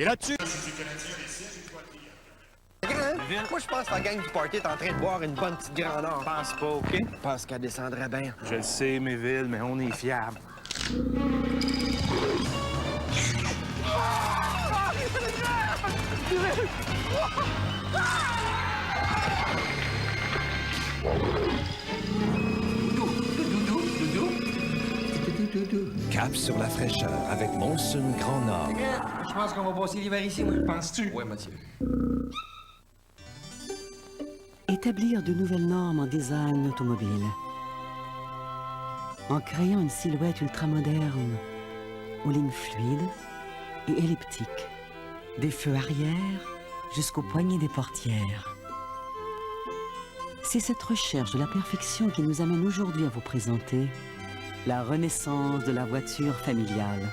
Et là-dessus... Moi, je pense que la gang du party est en train de boire une bonne petite grandeur. Pense pas, OK? Je pense qu'elle descendrait bien. Je le sais, Méville, mais on est fiable. Cap sur la fraîcheur avec Monsoon Grand Nord. Je pense qu'on va passer l'hiver ici, moi. Penses-tu? Oui, Mathieu. Établir de nouvelles normes en design automobile. En créant une silhouette ultramoderne, aux lignes fluides et elliptiques, des feux arrière jusqu'aux poignées des portières. C'est cette recherche de la perfection qui nous amène aujourd'hui à vous présenter la renaissance de la voiture familiale.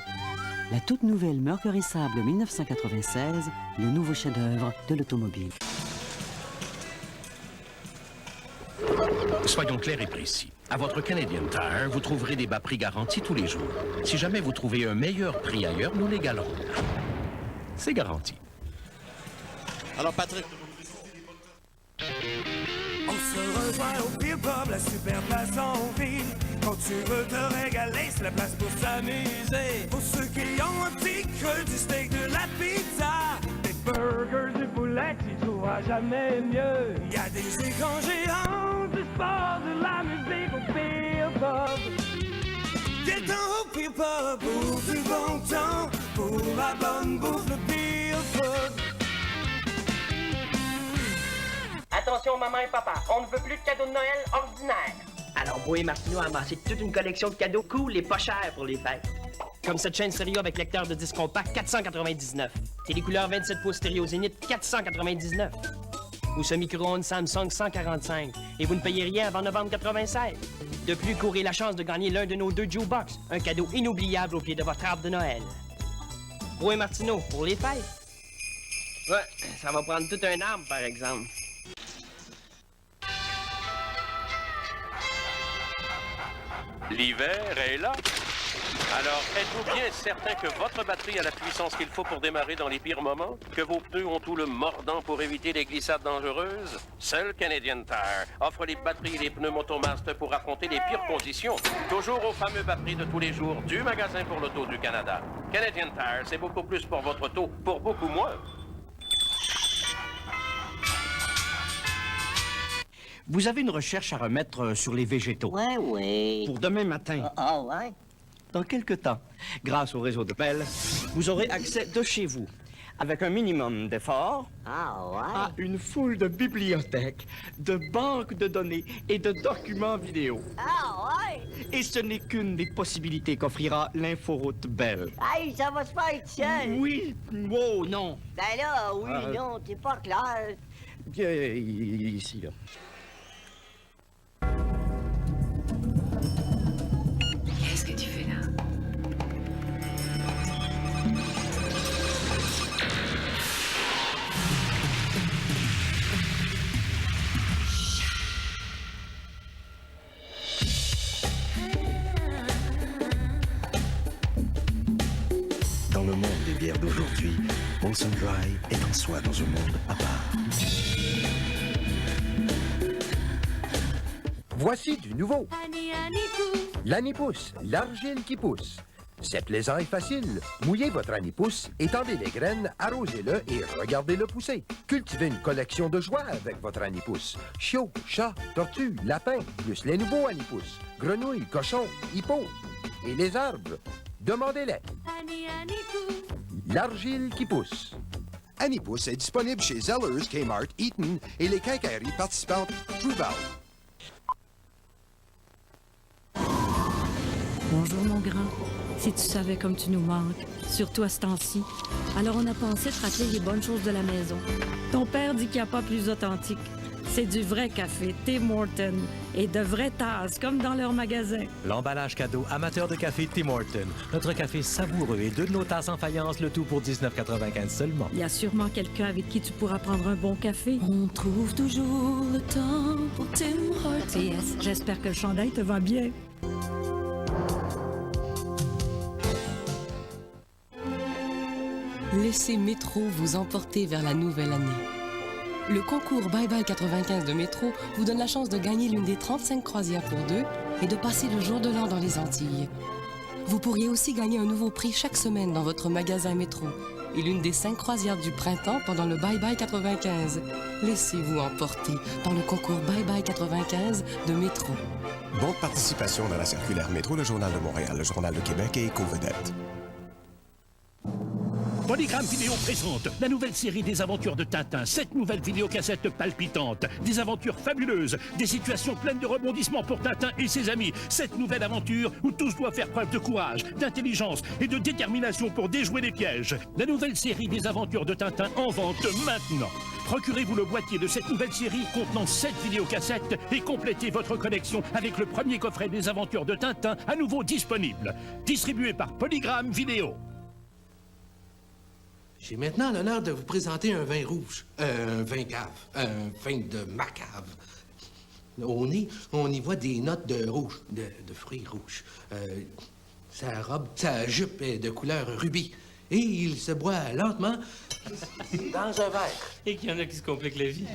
La toute nouvelle Mercury Sable 1996, le nouveau chef-d'œuvre de l'automobile. Soyons clairs et précis. À votre Canadian Tire, vous trouverez des bas prix garantis tous les jours. Si jamais vous trouvez un meilleur prix ailleurs, nous l'égalons. C'est garanti. Alors, Patrick... On se rejoint au Beer Pub, la super place en ville. Quand tu veux te régaler, c'est la place pour s'amuser. Pour ceux qui ont un petit creux, du steak, de la pizza, des burgers, du poulet, tu trouveras jamais mieux. Il y a des écrans géants, du sport, de la musique au Beer Pub. Viens au Beer Pub pour du bon temps, pour la bonne bouffe, le Beer Pub. Attention maman et papa, on ne veut plus de cadeaux de Noël ordinaires. Alors Beau et Martineau a amassé toute une collection de cadeaux cool et pas chers pour les fêtes. Comme cette chaîne stéréo avec lecteur de disque compact, 499. Télécouleur 27 pouces stéréo Zénith, 499. Ou ce micro-ondes Samsung 145. Et vous ne payez rien avant novembre 96. De plus, courez la chance de gagner l'un de nos 2 jukebox, un cadeau inoubliable au pied de votre arbre de Noël. Beau et Martineau, pour les fêtes. Ouais, ça va prendre tout un arbre, par exemple. L'hiver est là. Alors, êtes-vous bien certain que votre batterie a la puissance qu'il faut pour démarrer dans les pires moments? Que vos pneus ont tout le mordant pour éviter les glissades dangereuses? Seul Canadian Tire offre les batteries et les pneus Motomaster pour affronter les pires conditions. Toujours au fameux bas prix de tous les jours du magasin pour l'auto du Canada. Canadian Tire, c'est beaucoup plus pour votre auto, pour beaucoup moins. Vous avez une recherche à remettre sur les végétaux. Ouais. Pour demain matin. Ah ouais? Dans quelques temps, grâce au réseau de Bell, vous aurez accès de chez vous, avec un minimum d'efforts, à une foule de bibliothèques, de banques de données et de documents vidéo. Et ce n'est qu'une des possibilités qu'offrira l'inforoute Bell. Hey, ça va se faire tout seul. Oui, wow, non. Ben là, oui, non, t'es pas clair. Bien, ici, là. Qu'est-ce que tu fais là? Dans le monde des bières d'aujourd'hui, Molson Dry est en soi dans un monde à part. Voici du nouveau. L'Anipousse, l'argile qui pousse. C'est plaisant et facile. Mouillez votre Anipousse, étendez les graines, arrosez-le et regardez-le pousser. Cultivez une collection de joie avec votre Anipousse. Chiots, chats, tortues, lapins, plus les nouveaux Anipousse. Grenouilles, cochons, hippos. Et les arbres, demandez-les. L'argile qui pousse. Anipousse est disponible chez Zellers, Kmart, Eaton et les quincailleries participantes Trouval. Bonjour, mon grand. Si tu savais comme tu nous manques, surtout à ce temps-ci, alors on a pensé te rappeler les bonnes choses de la maison. Ton père dit qu'il n'y a pas plus authentique. C'est du vrai café Tim Hortons et de vraies tasses, comme dans leur magasin. L'emballage cadeau amateur de café Tim Hortons. Notre café savoureux et 2 de nos tasses en faïence, le tout pour 19,95 seulement. Il y a sûrement quelqu'un avec qui tu pourras prendre un bon café. On trouve toujours le temps pour Tim Hortons. P.S. J'espère que le chandail te va bien. Laissez Métro vous emporter vers la nouvelle année. Le concours Bye Bye 95 de Métro vous donne la chance de gagner l'une des 35 croisières pour deux et de passer le jour de l'an dans les Antilles. Vous pourriez aussi gagner un nouveau prix chaque semaine dans votre magasin Métro et l'une des 5 croisières du printemps pendant le Bye Bye 95. Laissez-vous emporter par le concours Bye Bye 95 de Métro. Bonne participation dans la circulaire Métro, le Journal de Montréal, le Journal de Québec et Éco-Vedette. Polygram Vidéo présente la nouvelle série des aventures de Tintin. 7 nouvelles vidéocassettes palpitantes, des aventures fabuleuses, des situations pleines de rebondissements pour Tintin et ses amis. 7 nouvelles aventures où tous doivent faire preuve de courage, d'intelligence et de détermination pour déjouer les pièges. La nouvelle série des aventures de Tintin en vente maintenant. Procurez-vous le boîtier de cette nouvelle série contenant 7 vidéocassettes et complétez votre collection avec le premier coffret des aventures de Tintin à nouveau disponible. Distribué par Polygram Vidéo. J'ai maintenant l'honneur de vous présenter un vin rouge. Un vin cave. Un vin de ma cave. Au nez, on y voit des notes de rouge, de fruits rouges. Sa robe, sa jupe est de couleur rubis. Et il se boit lentement dans un verre. Et qu'il y en a qui se compliquent la vie.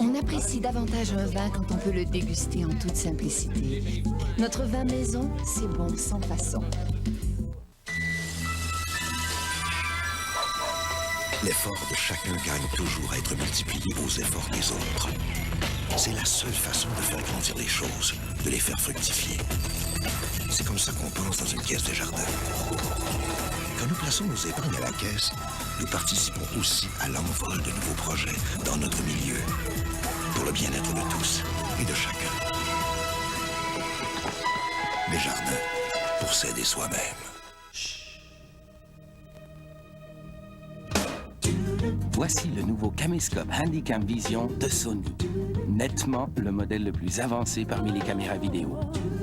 On apprécie davantage un vin quand on peut le déguster en toute simplicité. Notre vin maison, c'est bon sans façon. L'effort de chacun gagne toujours à être multiplié aux efforts des autres. C'est la seule façon de faire grandir les choses, de les faire fructifier. C'est comme ça qu'on pense dans une caisse de jardin. Quand nous plaçons nos épargnes à la caisse, nous participons aussi à l'envol de nouveaux projets dans notre milieu, pour le bien-être de tous et de chacun. Desjardins, pour s'aider soi-même. Voici le nouveau caméscope Handycam Vision de Sony. Nettement le modèle le plus avancé parmi les caméras vidéo.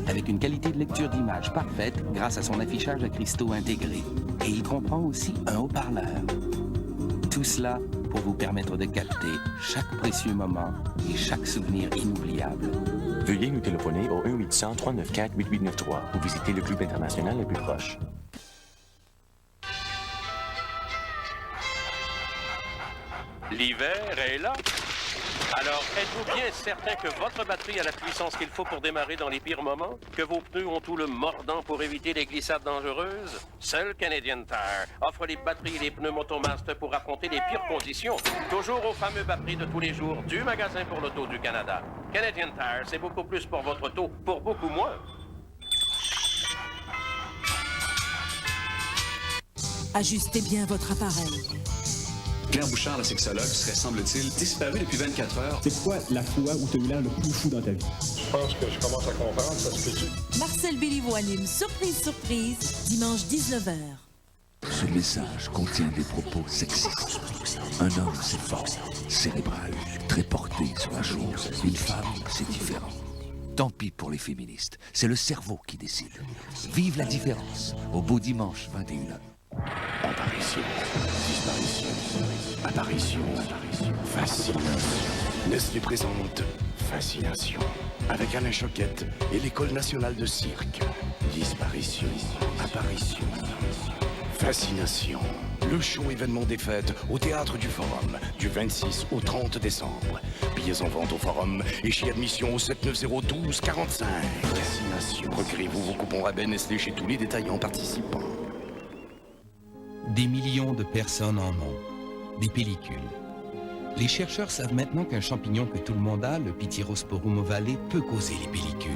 Avec une qualité de lecture d'image parfaite grâce à son affichage à cristaux intégré. Et il comprend aussi un haut-parleur. Tout cela pour vous permettre de capter chaque précieux moment et chaque souvenir inoubliable. Veuillez nous téléphoner au 1-800-394-8893 ou visiter le club international le plus proche. L'hiver est là. Alors, êtes-vous bien certain que votre batterie a la puissance qu'il faut pour démarrer dans les pires moments? Que vos pneus ont tout le mordant pour éviter les glissades dangereuses? Seul Canadian Tire offre les batteries et les pneus Motomast pour affronter les pires conditions. Toujours au fameux bas prix de tous les jours du magasin pour l'auto du Canada. Canadian Tire, c'est beaucoup plus pour votre auto, pour beaucoup moins. Ajustez bien votre appareil. Claire Bouchard, la sexologue, serait, semble-t-il, disparue depuis 24 heures. C'est quoi la fois où tu as eu l'air le plus fou dans ta vie? Je pense que je commence à comprendre, ça se peut-tu? Marcel Béliveau anime Surprise, surprise, dimanche 19h. Ce message contient des propos sexistes. Un homme, c'est fort, cérébral, très porté sur la chose. Une femme, c'est différent. Tant pis pour les féministes, c'est le cerveau qui décide. Vive la différence, au beau dimanche 21h. Apparition, disparition, apparition, fascination. Nestlé présente Fascination avec Alain Choquette et l'École nationale de cirque. Disparition, apparition, fascination. Le show événement des fêtes au Théâtre du Forum du 26 au 30 décembre. Billets en vente au Forum et chez admission au 790-12-45. Fascination. Procurez-vous vos coupons rabais Nestlé chez tous les détaillants participants. Des millions de personnes en ont. Des pellicules. Les chercheurs savent maintenant qu'un champignon que tout le monde a, le Pityrosporum ovale, peut causer les pellicules.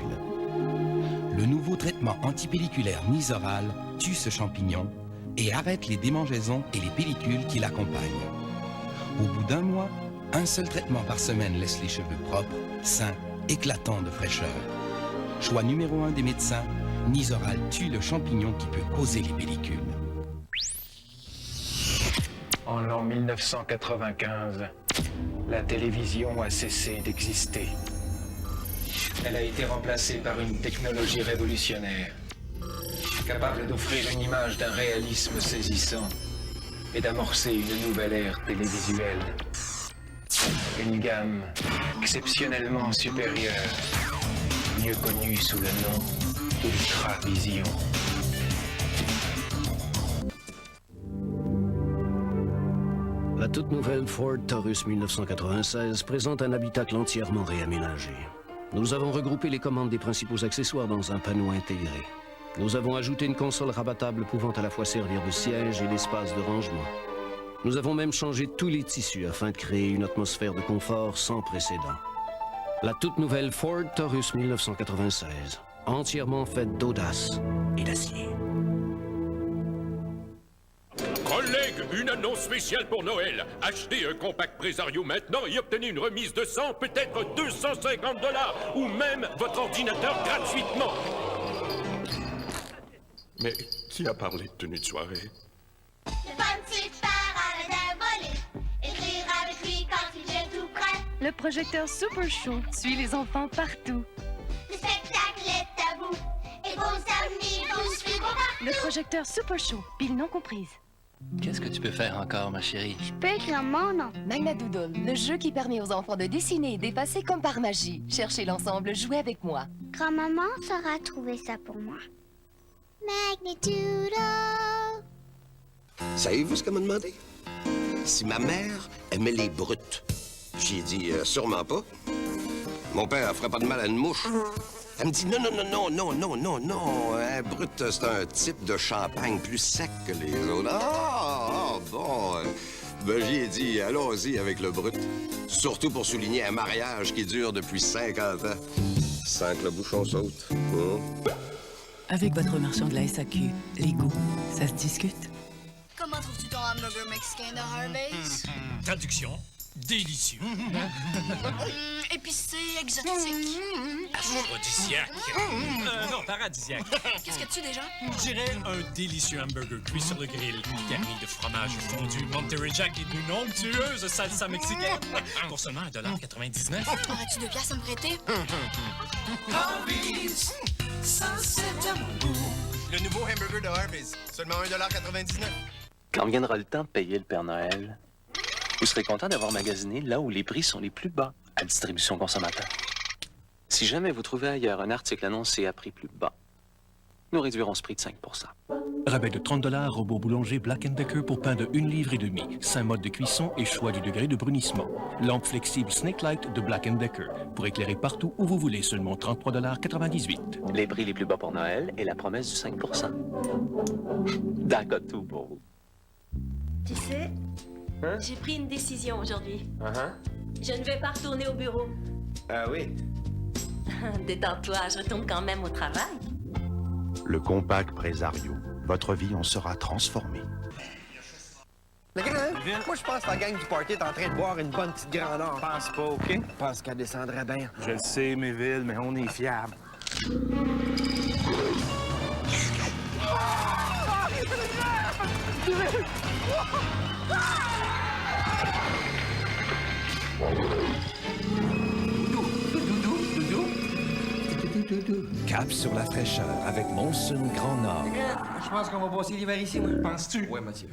Le nouveau traitement antipelliculaire Nizoral tue ce champignon et arrête les démangeaisons et les pellicules qui l'accompagnent. Au bout d'un mois, un seul traitement par semaine laisse les cheveux propres, sains, éclatants de fraîcheur. Choix numéro 1 des médecins, Nizoral tue le champignon qui peut causer les pellicules. En l'an 1995, la télévision a cessé d'exister. Elle a été remplacée par une technologie révolutionnaire, capable d'offrir une image d'un réalisme saisissant et d'amorcer une nouvelle ère télévisuelle. Une gamme exceptionnellement supérieure, mieux connue sous le nom d'Ultravision. La toute nouvelle Ford Taurus 1996 présente un habitacle entièrement réaménagé. Nous avons regroupé les commandes des principaux accessoires dans un panneau intégré. Nous avons ajouté une console rabattable pouvant à la fois servir de siège et d'espace de rangement. Nous avons même changé tous les tissus afin de créer une atmosphère de confort sans précédent. La toute nouvelle Ford Taurus 1996, entièrement faite d'audace et d'acier. Collègues, une annonce spéciale pour Noël. Achetez un compact Presario maintenant et obtenez une remise de 100, peut-être 250 $, ou même votre ordinateur gratuitement. Mais qui a parlé de tenue de soirée? Le fun super arrête de voler. Écrire avec lui quand il est tout prêt. Le projecteur Super Show suit les enfants partout. Le spectacle est à vous. Et vos amis vous suivront partout. Le projecteur Super Show, pile non comprise. Qu'est-ce que tu peux faire encore, ma chérie? Je peux écrire mon nom. Magna Doodle, le jeu qui permet aux enfants de dessiner et d'effacer comme par magie. Cherchez l'ensemble, jouez avec moi. Grand-maman saura trouver ça pour moi. Magnitudo. Savez-vous ce qu'elle m'a demandé? Si ma mère aimait les brutes. J'ai dit sûrement pas. Mon père ferait pas de mal à une mouche. Elle me dit non. Un brut, c'est un type de champagne plus sec que les autres. Bon. Ben, j'y ai dit, allons-y avec le brut. Surtout pour souligner un mariage qui dure depuis 50 ans. Sans que le bouchon saute. Avec votre version de la SAQ, les goûts, ça se discute. Comment trouves-tu ton hamburger mexicain de Harvey's? Traduction, délicieux. Épicé, exotique. Aphrodisiaque. Non, paradisiaque. Qu'est-ce que tu déjà? Je dirais un délicieux hamburger cuit sur le grill, garni de fromage fondu, Monterey Jack et d'une onctueuse salsa mexicaine. Pour seulement 1,99 $. Aurais-tu 2 piastres à me prêter? Harvey's, ça c'est à mon goût. Le nouveau hamburger de Harvey's, seulement 1,99 $. Quand viendra le temps de payer le Père Noël, vous serez content d'avoir magasiné là où les prix sont les plus bas à distribution consommateur. Si jamais vous trouvez ailleurs un article annoncé à prix plus bas, nous réduirons ce prix de 5 %. Rabais de 30 $, robot boulanger Black & Decker pour pain de 1,5 livres, 5 modes de cuisson et choix du degré de brunissement. Lampe flexible Snake Light de Black & Decker pour éclairer partout où vous voulez, seulement 33,98 $. Les prix les plus bas pour Noël et la promesse du 5 %. D'accord, tout pour vous. Tu sais, j'ai pris une décision aujourd'hui. Je ne vais pas retourner au bureau. Ah oui? Détends-toi, je retourne quand même au travail. Le compact Presario. Votre vie en sera transformée. Le grand, moi je pense que la gang du party est en train de boire une bonne petite grandeur. Pense pas, OK? Je pense qu'elle descendrait bien. Je le sais, Méville, mais on est fiable. Cap sur la fraîcheur avec Monson Grand Nord. Je pense qu'on va passer l'hiver ici, moi. Penses-tu? Ouais, Mathieu.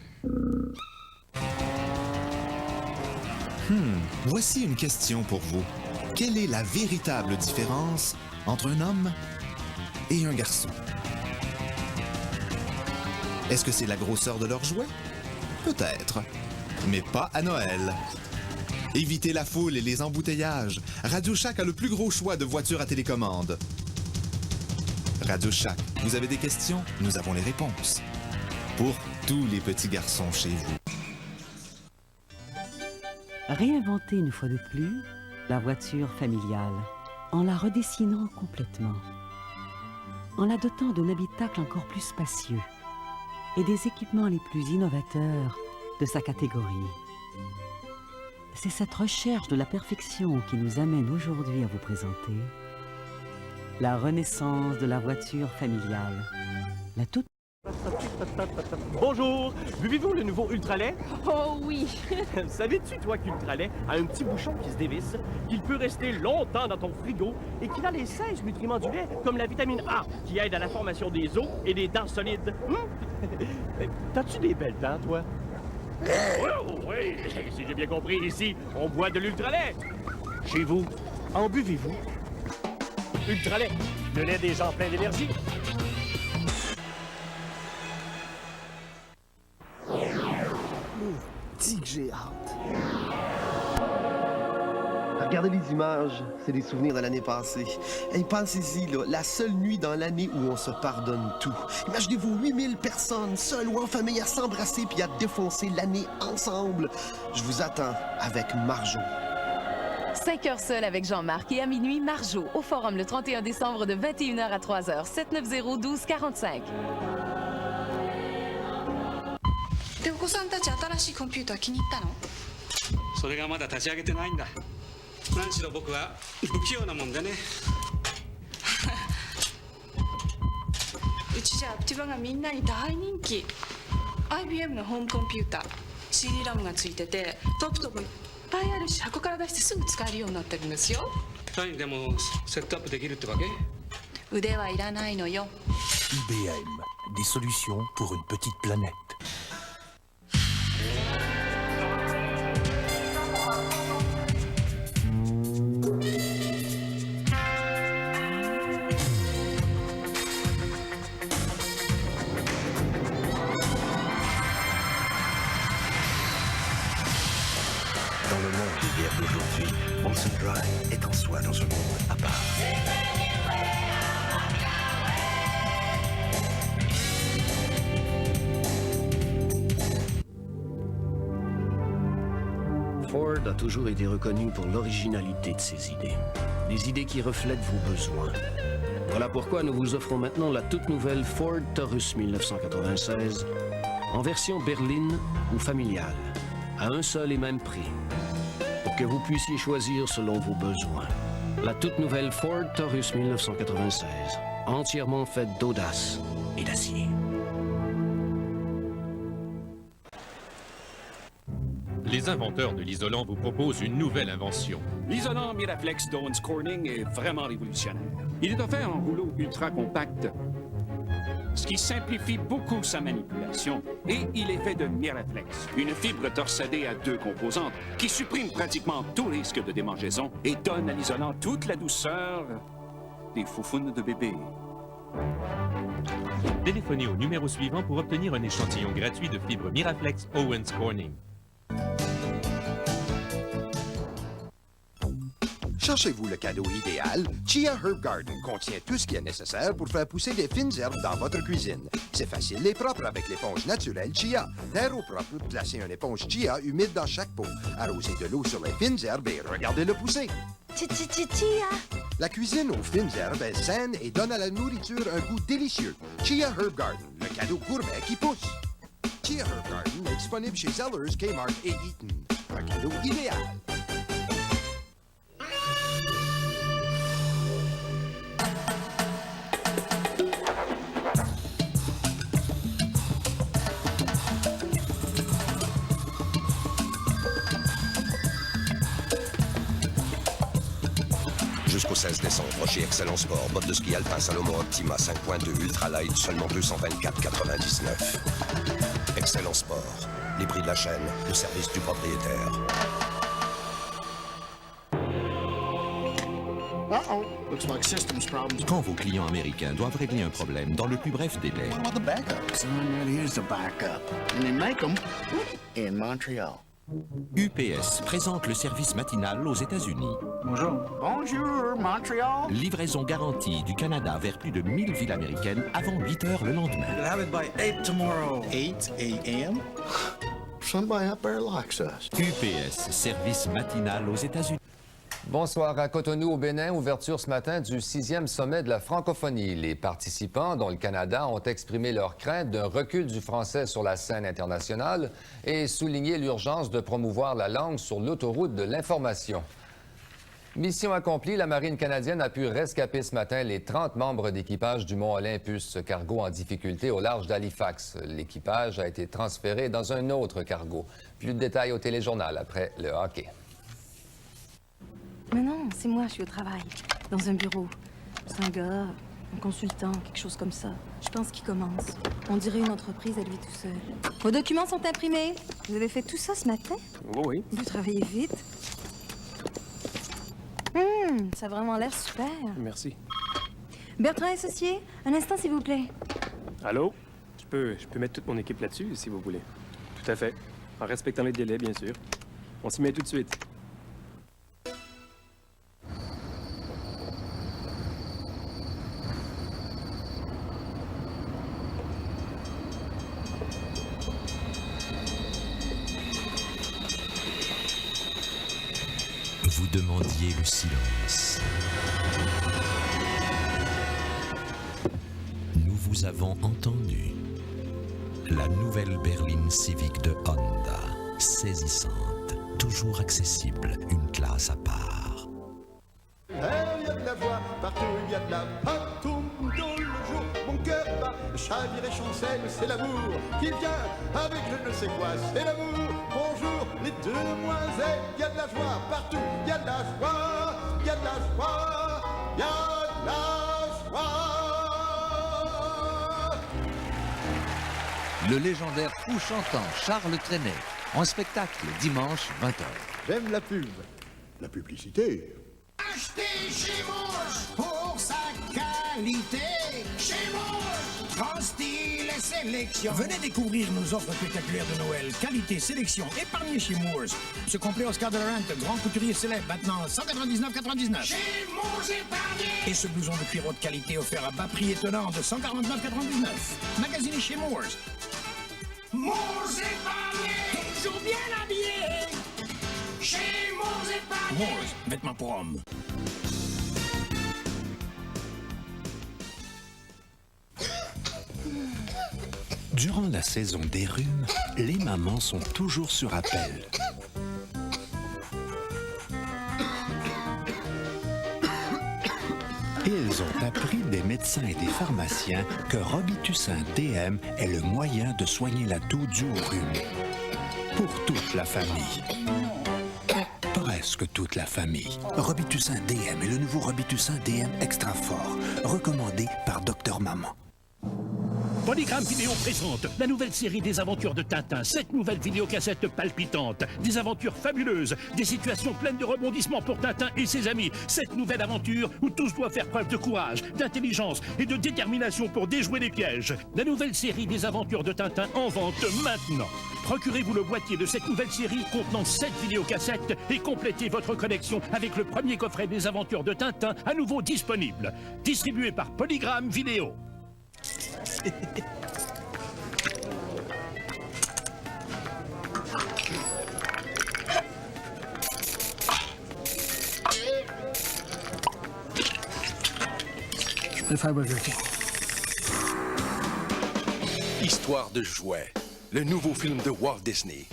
Voici une question pour vous. Quelle est la véritable différence entre un homme et un garçon? Est-ce que c'est la grosseur de leurs jouets? Peut-être, mais pas à Noël. Évitez la foule et les embouteillages. Radio Shack a le plus gros choix de voitures à télécommande. Radio Shack, vous avez des questions? Nous avons les réponses. Pour tous les petits garçons chez vous. Réinventer une fois de plus la voiture familiale en la redessinant complètement, en la dotant d'un habitacle encore plus spacieux et des équipements les plus innovateurs de sa catégorie. C'est cette recherche de la perfection qui nous amène aujourd'hui à vous présenter la renaissance de la voiture familiale. La toute... Bonjour! Buvez-vous le nouveau Ultralait? Oh oui! Savais-tu, toi, qu'Ultralait a un petit bouchon qui se dévisse, qu'il peut rester longtemps dans ton frigo et qu'il a les 16 nutriments du lait, comme la vitamine A, qui aide à la formation des os et des dents solides? T'as-tu des belles dents, toi? Oh, oui, si j'ai bien compris, ici, on boit de l'Ultralait. Chez vous, en buvez-vous? Ultralait, le lait des gens pleins d'énergie. Asti que j'ai hâte. Regardez les images, c'est des souvenirs de l'année passée. Et pensez-y, là, la seule nuit dans l'année où on se pardonne tout. Imaginez-vous 8000 personnes, seules ou en famille, à s'embrasser puis à défoncer l'année ensemble. Je vous attends avec Marjo. 5 heures seul avec Jean-Marc et à minuit, Marjo, au Forum le 31 décembre de 21h à 3h, 790-1245. で、お子さんたち新しいコンピューター気に入ったの？それがまだ立ち上げてないんだ。何しろ僕は不器用なもんでね。うちじゃアプティバがみんなに大人気。IBM のホームコンピューター、CD ラムがついてて、トップトップいっぱいあるし、箱から出してすぐ使えるようになってるんですよ。何でもセットアップできるってわけ？腕はいらないのよ。IBM, des solutions pour une petite planète. Dans le monde d'hier d'aujourd'hui, Molson Dry est en soi dans un monde à part. Ford a toujours été reconnu pour l'originalité de ses idées. Des idées qui reflètent vos besoins. Voilà pourquoi nous vous offrons maintenant la toute nouvelle Ford Taurus 1996 en version berline ou familiale, à un seul et même prix, pour que vous puissiez choisir selon vos besoins. La toute nouvelle Ford Taurus 1996, entièrement faite d'audace et d'acier. Les inventeurs de l'isolant vous proposent une nouvelle invention. L'isolant Miraflex d'Owens Corning est vraiment révolutionnaire. Il est offert en rouleau ultra compact, ce qui simplifie beaucoup sa manipulation. Et il est fait de Miraflex, une fibre torsadée à 2 composantes qui supprime pratiquement tout risque de démangeaison et donne à l'isolant toute la douceur des foufounes de bébé. Téléphonez au numéro suivant pour obtenir un échantillon gratuit de fibre Miraflex Owens Corning. Cherchez-vous le cadeau idéal? Chia Herb Garden contient tout ce qui est nécessaire pour faire pousser des fines herbes dans votre cuisine. C'est facile et propre avec l'éponge naturelle Chia. Terre au propre, placez une éponge Chia humide dans chaque pot. Arrosez de l'eau sur les fines herbes et regardez-le pousser. Chia! La cuisine aux fines herbes est saine et donne à la nourriture un goût délicieux. Chia Herb Garden, le cadeau gourmet qui pousse. Chia Herb Garden est disponible chez Zellers, Kmart et Eaton. Un cadeau idéal. Jusqu'au 16 décembre, chez Excellent Sport, bottes de ski alpin Salomon Optima 5.2 Ultra Light, seulement 224,99. Excellent Sport, les prix de la chaîne, le service du propriétaire. Quand vos clients américains doivent régler un problème dans le plus bref délai, UPS présente le service matinal aux États-Unis. Bonjour. Bonjour, Montréal. Livraison garantie du Canada vers plus de 1000 villes américaines avant 8 heures le lendemain. You'll have it by 8 tomorrow. 8 a.m.? Somebody up there likes us. UPS, service matinal aux États-Unis. Bonsoir. À Cotonou, au Bénin, ouverture ce matin du 6e sommet de la francophonie. Les participants, dont le Canada, ont exprimé leur crainte d'un recul du français sur la scène internationale et souligné l'urgence de promouvoir la langue sur l'autoroute de l'information. Mission accomplie, la Marine canadienne a pu rescaper ce matin les 30 membres d'équipage du Mont Olympus, ce cargo en difficulté au large d'Halifax. L'équipage a été transféré dans un autre cargo. Plus de détails au téléjournal après le hockey. Mais non, c'est moi, je suis au travail, dans un bureau. C'est un gars, un consultant, quelque chose comme ça. Je pense qu'il commence. On dirait une entreprise à lui tout seul. Vos documents sont imprimés. Vous avez fait tout ça ce matin? Oui. Vous travaillez vite. Ça a vraiment l'air super. Merci. Bertrand Associé, un instant s'il vous plaît. Allô? Je peux mettre toute mon équipe là-dessus, si vous voulez. Tout à fait. En respectant les délais, bien sûr. On s'y met tout de suite. Vous demandiez le silence. Nous vous avons entendu. La nouvelle berline civique de Honda, saisissante, toujours accessible, une classe à part. Il y a de la voix, partout il y a de la partout tout le jour. Mon cœur bat, le chavire et chancelle, c'est l'amour qui vient avec je ne sais quoi, c'est l'amour. Bonjour les deux demoiselles, il y a de la joie partout, il y a de la joie, il y a de la joie, il y a de la joie. Le légendaire fou chantant Charles Trenet, en spectacle dimanche 20h. J'aime la pub. La publicité. Achetez chez Mours pour sa qualité. Chez Mours, grand style et sélection. Venez découvrir nos offres spectaculaires de Noël. Qualité, sélection, épargnez chez Mours. Ce complet Oscar de la Rente, grand couturier célèbre, maintenant 199,99. Chez Mours épargnez. Et ce blouson de cuir haute qualité offert à bas prix étonnant de 149,99. Magasinez chez Mours. Mours épargnez. Toujours bien habillé. Chez Mours épargnez. Mours, vêtements pour hommes. Durant la saison des rhumes, les mamans sont toujours sur appel. Et elles ont appris des médecins et des pharmaciens que Robitussin DM est le moyen de soigner la toux due au rhume. Pour toute la famille. Presque toute la famille. Robitussin DM est le nouveau Robitussin DM extra fort, recommandé par Dr Maman. Polygram Vidéo présente la nouvelle série des aventures de Tintin. 7 nouvelles vidéocassettes palpitantes, des aventures fabuleuses, des situations pleines de rebondissements pour Tintin et ses amis. 7 nouvelles aventures où tous doivent faire preuve de courage, d'intelligence et de détermination pour déjouer les pièges. La nouvelle série des aventures de Tintin en vente maintenant. Procurez-vous le boîtier de cette nouvelle série contenant 7 vidéocassettes et complétez votre collection avec le premier coffret des aventures de Tintin à nouveau disponible. Distribué par Polygram Vidéo. Je préfère Burger King. Histoire de jouets. Le nouveau film de Walt Disney.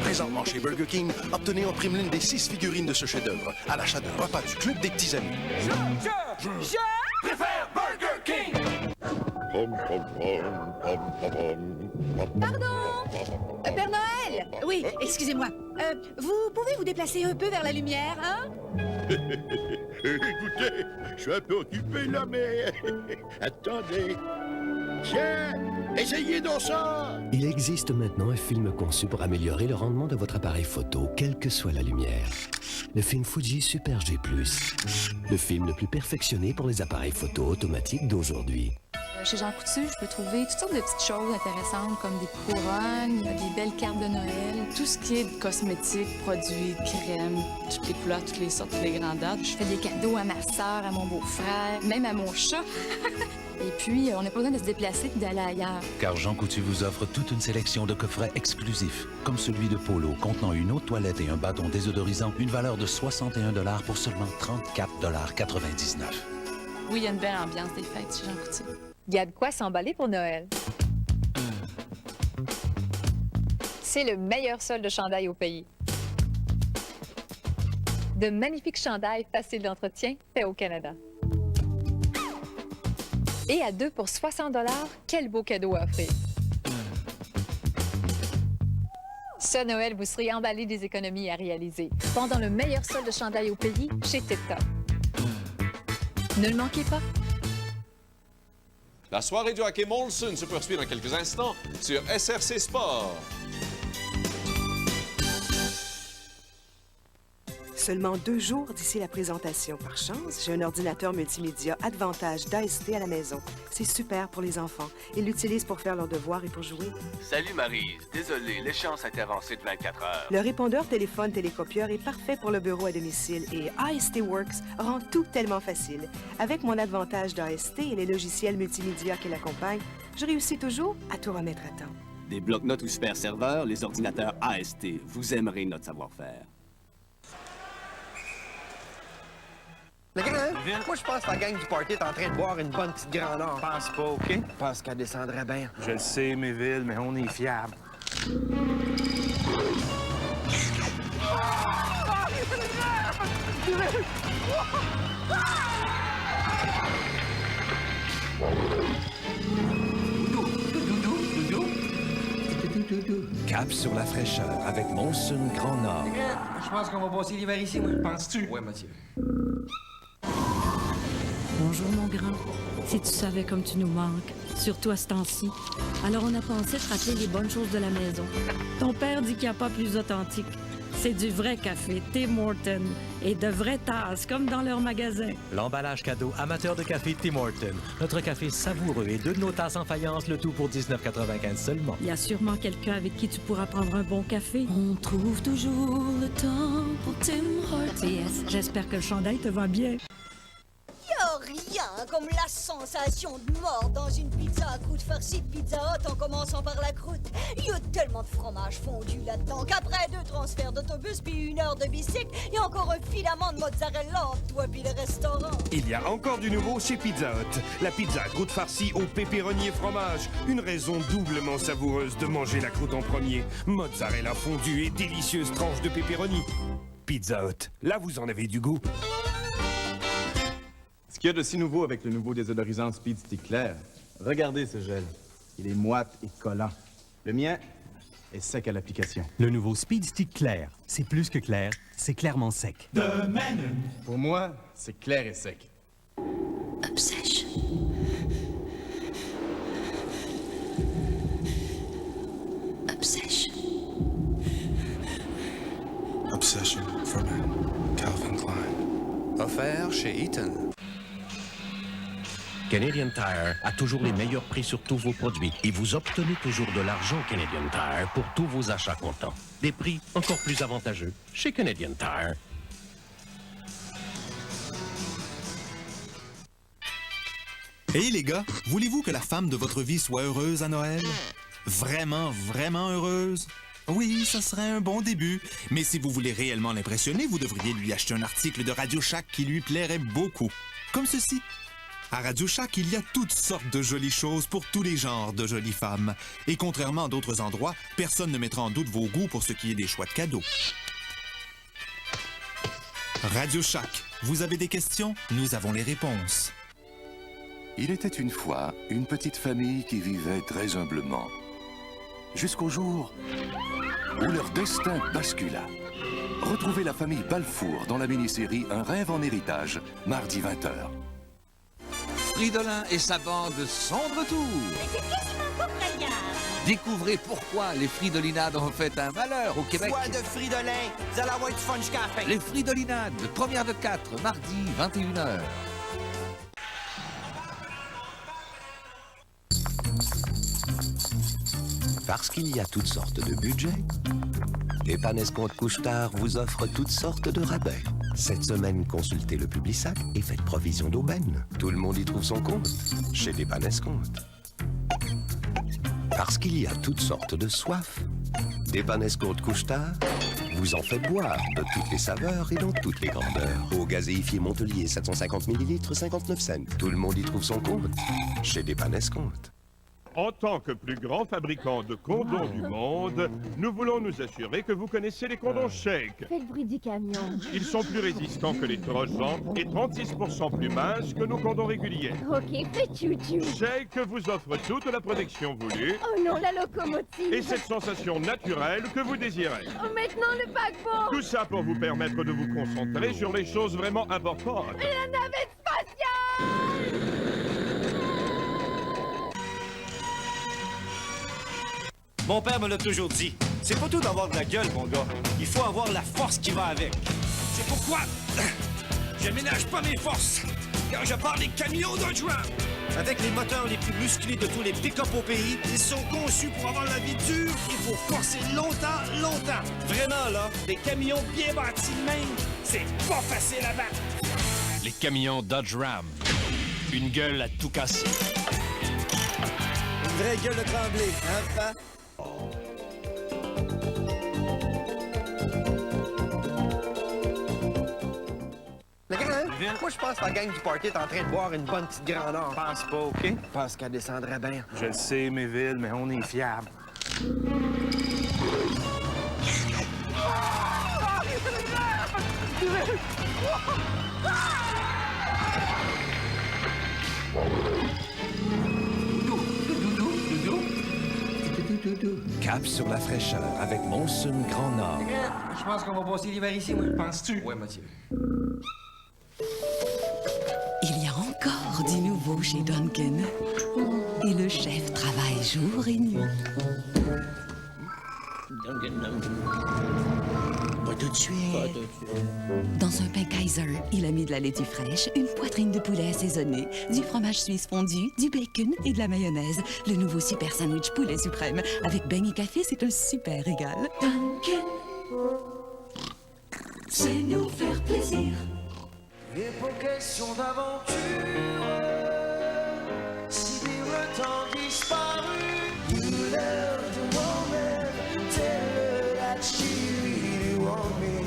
Présentement chez Burger King, obtenez en prime l'une des 6 figurines de ce chef-d'œuvre à l'achat d'un repas du Club des Petits Amis. Je préfère Burger King. Pardon Père Noël. Oui, excusez-moi. Vous pouvez vous déplacer un peu vers la lumière, hein? Écoutez, je suis un peu occupé là, mais... Attendez. Tiens, essayez donc ça! Il existe maintenant un film conçu pour améliorer le rendement de votre appareil photo, quelle que soit la lumière. Le film Fuji Super G+. Le film le plus perfectionné pour les appareils photo automatiques d'aujourd'hui. Chez Jean Coutu, je peux trouver toutes sortes de petites choses intéressantes comme des couronnes, des belles cartes de Noël. Tout ce qui est cosmétique, produits, crèmes, toutes les couleurs, toutes les sortes, toutes les grandeurs. Je fais des cadeaux à ma sœur, à mon beau-frère, même à mon chat. Et puis, on n'a pas besoin de se déplacer et d'aller ailleurs. Car Jean Coutu vous offre toute une sélection de coffrets exclusifs, comme celui de Polo, contenant une eau de toilette et un bâton désodorisant, une valeur de 61 $ pour seulement 34,99 $. Oui, il y a une belle ambiance des fêtes chez Jean Coutu. Il y a de quoi s'emballer pour Noël. C'est le meilleur solde de chandail au pays. De magnifiques chandails faciles d'entretien, faits au Canada. Et à 2 pour 60 $, quel beau cadeau à offrir. Ce Noël, vous serez emballé des économies à réaliser. Pendant le meilleur solde de chandail au pays, chez Tip Top. Ne le manquez pas. La soirée du hockey Molson se poursuit dans quelques instants sur SRC Sport. seulement 2 jours d'ici la présentation. Par chance, j'ai un ordinateur multimédia Advantage d'AST à la maison. C'est super pour les enfants. Ils l'utilisent pour faire leurs devoirs et pour jouer. Salut Maryse, désolé, l'échéance a été avancée de 24 heures. Le répondeur téléphone télécopieur est parfait pour le bureau à domicile et AST Works rend tout tellement facile. Avec mon Advantage d'AST et les logiciels multimédia qui l'accompagnent, je réussis toujours à tout remettre à temps. Des blocs-notes ou super serveurs, les ordinateurs AST. Vous aimerez notre savoir-faire. Le grand, moi je pense que la gang du party est en train de boire une bonne petite grandeur. Pense pas, OK? Je pense qu'elle descendrait bien. Je le sais, Méville, mais on est fiables. Cap sur la fraîcheur avec Monsoon Grand Nord. Je pense qu'on va passer l'hiver ici, moi. Penses-tu? Ouais, Mathieu. Bonjour, mon grand. Si tu savais comme tu nous manques, surtout à ce temps-ci. Alors, on a pensé te rappeler les bonnes choses de la maison. Ton père dit qu'il n'y a pas plus authentique. C'est du vrai café Tim Hortons et de vraies tasses, comme dans leur magasin. L'emballage cadeau amateur de café Tim Hortons. Notre café savoureux et 2 de nos tasses en faïence, le tout pour 19,95 seulement. Il y a sûrement quelqu'un avec qui tu pourras prendre un bon café. On trouve toujours le temps pour Tim Hortons. Yes, j'espère que le chandail te va bien. Rien comme la sensation de mort dans une pizza à croûte farcie de Pizza Hut en commençant par la croûte. Il y a tellement de fromage fondu là-dedans qu'après 2 transferts d'autobus puis 1 heure de bicycle, il y a encore un filament de mozzarella entre toi puis le restaurant. Il y a encore du nouveau chez Pizza Hut. La pizza à croûte farcie au pepperoni et fromage. Une raison doublement savoureuse de manger la croûte en premier. Mozzarella fondue et délicieuse tranche de pepperoni. Pizza Hut, là vous en avez du goût. Ce qu'il y a de si nouveau avec le nouveau désodorisant Speed Stick Clair, regardez ce gel. Il est moite et collant. Le mien est sec à l'application. Le nouveau Speed Stick Clair, c'est plus que clair, c'est clairement sec. Pour moi, c'est clair et sec. Obsession. Obsession. Obsession for Men, Calvin Klein. Offert chez Eaton. Canadian Tire a toujours les meilleurs prix sur tous vos produits et vous obtenez toujours de l'argent Canadian Tire pour tous vos achats comptants. Des prix encore plus avantageux chez Canadian Tire. Hey les gars, voulez-vous que la femme de votre vie soit heureuse à Noël? Vraiment, vraiment heureuse? Oui, ça serait un bon début. Mais si vous voulez réellement l'impressionner, vous devriez lui acheter un article de Radio Shack qui lui plairait beaucoup. Comme ceci. À Radio Shack, il y a toutes sortes de jolies choses pour tous les genres de jolies femmes. Et contrairement à d'autres endroits, personne ne mettra en doute vos goûts pour ce qui est des choix de cadeaux. Radio Shack, vous avez des questions? Nous avons les réponses. Il était une fois une petite famille qui vivait très humblement. Jusqu'au jour où leur destin bascula. Retrouvez la famille Balfour dans la mini-série Un rêve en héritage, mardi 20h. Fridolin et sa bande sont de retour. C'est quasiment pas croyable. Découvrez pourquoi les Fridolinades ont fait un malheur au Québec. Foi de Fridolin, vous allez avoir du fun jusqu'à la fin. Les Fridolinades, première de 4, mardi 21h. Parce qu'il y a toutes sortes de budgets, Dépanne-Escompte Couche-Tard vous offre toutes sortes de rabais. Cette semaine, consultez le Publisac et faites provision d'aubaine. Tout le monde y trouve son compte chez Dépanne-Escompte. Parce qu'il y a toutes sortes de soifs, Dépanne-Escompte Couche-Tard vous en fait boire de toutes les saveurs et dans toutes les grandeurs. Eau gazéifiée Montelier, 750 ml, 59 cents. Tout le monde y trouve son compte chez Dépanne-Escompte. En tant que plus grand fabricant de condoms du monde, nous voulons nous assurer que vous connaissez les condoms Shake. Fais le bruit du camion. Ils sont plus résistants que les trochants et 36% plus minces que nos condoms réguliers. Ok, fais tchou-tchou. Shake vous offre toute la protection voulue Oh non, la locomotive. et cette sensation naturelle que vous désirez. Oh, maintenant le paquebot. Tout ça pour vous permettre de vous concentrer sur les choses vraiment importantes. La navette spatiale. Mon père me l'a toujours dit. C'est pas tout d'avoir de la gueule, mon gars. Il faut avoir la force qui va avec. C'est pourquoi je ménage pas mes forces quand je parle des camions Dodge Ram. Avec les moteurs les plus musclés de tous les pick-up au pays, ils sont conçus pour avoir la vie dure et pour forcer longtemps. Vraiment, là, des camions bien bâtis de même, c'est pas facile à battre. Les camions Dodge Ram. Une gueule à tout casser. Une vraie gueule de Tremblay, hein, papa? Le grand, moi je pense que la gang du party est en train de boire une bonne petite grandeur. Pense pas, OK? Je pense qu'elle descendrait bien. Je le sais, Méville, mais on est fiables. Cap sur la fraîcheur avec Monsoon Grand Nord. Je pense qu'on va passer l'hiver ici, moi. Penses-tu? Ouais, Mathieu. Il y a encore du nouveau chez Duncan. Et le chef travaille jour et nuit. Pas tout de suite. Dans un pain Kaiser, il a mis de la laitue fraîche, une poitrine de poulet assaisonnée, du fromage suisse fondu, du bacon et de la mayonnaise. Le nouveau super sandwich poulet suprême. Avec beignes et café, c'est un super régal. Duncan, c'est nous faire plaisir. Et pour question d'aventure, si le temps disparu, you love the moment, tell her that she really want me.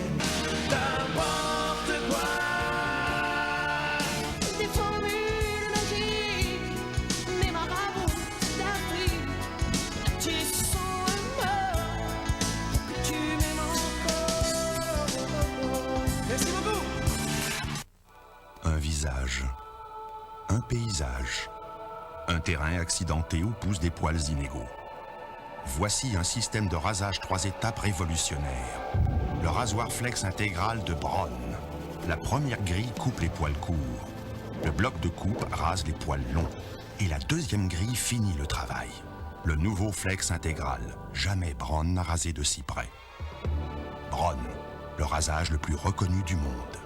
N'importe quoi. Des formules magiques, des marabouts d'Afrique, tu sens un mort, que tu m'aimes encore. Merci beaucoup. Un visage, un paysage, un terrain accidenté où poussent des poils inégaux. Voici un système de rasage 3 étapes révolutionnaire. Le rasoir flex intégral de Braun. La première grille coupe les poils courts. Le bloc de coupe rase les poils longs. Et la deuxième grille finit le travail. Le nouveau flex intégral. Jamais Braun n'a rasé de si près. Braun, le rasage le plus reconnu du monde.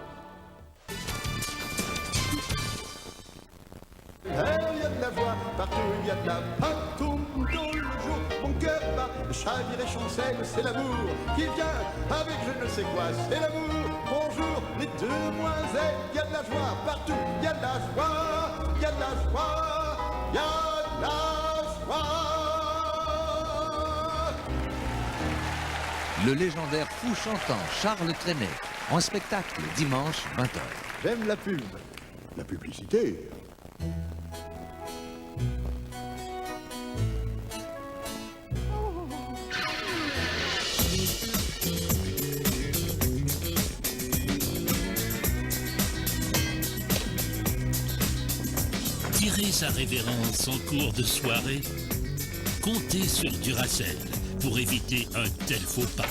Il y a de la voix, partout il y a de la partout dans le jour. Mon cœur bat, le chavire et chancelle, c'est l'amour qui vient avec je ne sais quoi, c'est l'amour. Bonjour les demoiselles, il y a de la joie partout, il y a de la joie, il y a de la joie, il y a de la joie. Le légendaire fou chantant Charles Trenet, en spectacle dimanche 20h. J'aime la pub, la publicité. Tirer sa révérence en cours de soirée, comptez sur Duracell pour éviter un tel faux pas.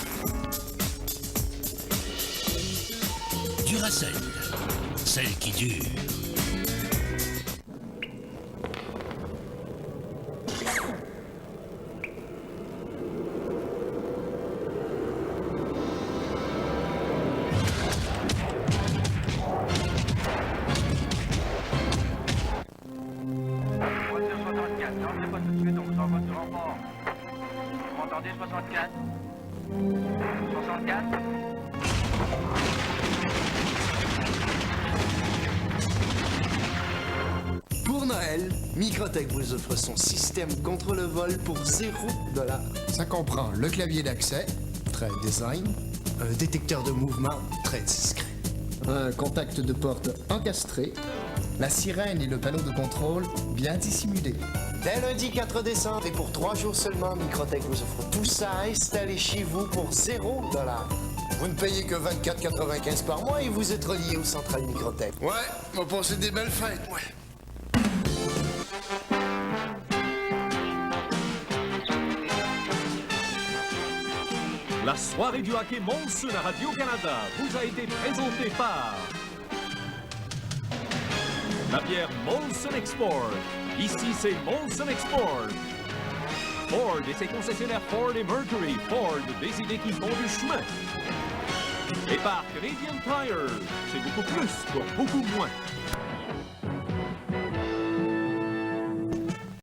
Duracell, celle qui dure. Pour Noël, Microtech vous offre son système contre le vol pour $0. Ça comprend le clavier d'accès, très design, un détecteur de mouvement, très discret, un contact de porte encastré, la sirène et le panneau de contrôle bien dissimulés. Dès lundi 4 décembre et pour 3 jours seulement, Microtech vous offre tout ça installé chez vous pour $0. Vous ne payez que $24,95 par mois et vous êtes relié au central Microtech. Ouais, on va passer des belles fêtes, ouais. La soirée du hockey Monsoon à Radio-Canada vous a été présentée par la bière Molson Export. Ici, c'est Molson Export. Ford et ses concessionnaires Ford et Mercury. Ford, des idées qui font du chemin. Et par Canadian Tire, c'est beaucoup plus pour beaucoup moins.